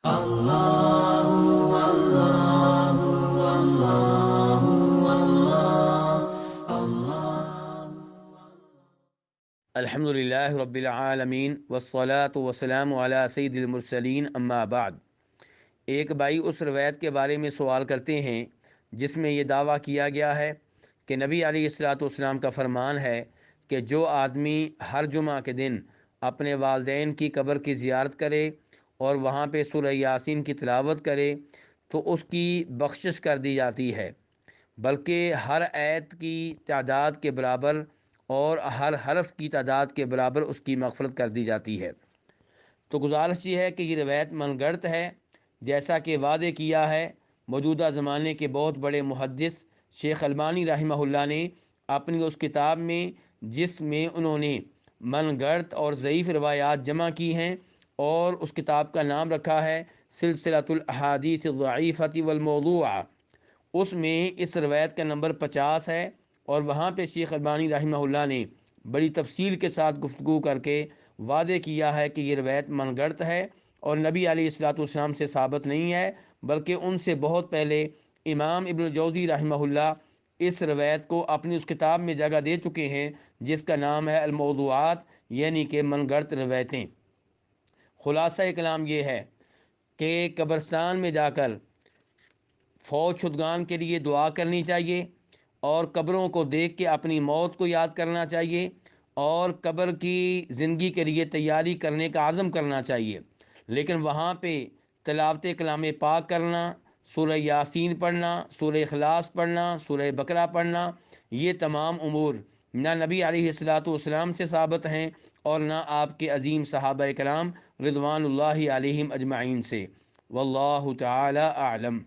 الحمدللہ رب العالمین والصلاة والسلام علی سید المرسلین اما بعد۔ ایک بھائی اس روایت کے بارے میں سوال کرتے ہیں جس میں یہ دعویٰ کیا گیا ہے کہ نبی علیہ الصلاۃ والسلام کا فرمان ہے کہ جو آدمی ہر جمعہ کے دن اپنے والدین کی قبر کی زیارت کرے اور وہاں پہ سورہ یاسین کی تلاوت کرے تو اس کی بخشش کر دی جاتی ہے، بلکہ ہر آیت کی تعداد کے برابر اور ہر حرف کی تعداد کے برابر اس کی مغفرت کر دی جاتی ہے۔ تو گزارش یہ ہے کہ یہ روایت من گڑت ہے، جیسا کہ وعدے کیا ہے موجودہ زمانے کے بہت بڑے محدث شیخ البانی رحمہ اللہ نے اپنی اس کتاب میں، جس میں انہوں نے من گڑت اور ضعیف روایات جمع کی ہیں، اور اس کتاب کا نام رکھا ہے سلسلۃ الاحادیث الضعیفۃ والموضوعہ۔ اس میں اس روایت کا نمبر 50 ہے، اور وہاں پہ شیخ البانی رحمہ اللہ نے بڑی تفصیل کے ساتھ گفتگو کر کے وعدے کیا ہے کہ یہ روایت من گڑت ہے اور نبی علیہ الصلوۃ والسلام سے ثابت نہیں ہے، بلکہ ان سے بہت پہلے امام ابن الجوزی رحمہ اللہ اس روایت کو اپنی اس کتاب میں جگہ دے چکے ہیں جس کا نام ہے الموضوعات، یعنی کہ من گڑت روایتیں۔ خلاصہ کلام یہ ہے کہ قبرستان میں جا کر فوت شدگان کے لیے دعا کرنی چاہیے، اور قبروں کو دیکھ کے اپنی موت کو یاد کرنا چاہیے، اور قبر کی زندگی کے لیے تیاری کرنے کا عزم کرنا چاہیے۔ لیکن وہاں پہ تلاوت کلام پاک کرنا، سورہ یاسین پڑھنا، سورہ اخلاص پڑھنا، سورہ بقرہ پڑھنا، یہ تمام امور نہ نبی علیہ الصلوۃ والسلام سے ثابت ہیں اور نہ آپ کے عظیم صحابہ کرام رضوان اللہ علیہم اجمعین سے۔ واللہ تعالی اعلم۔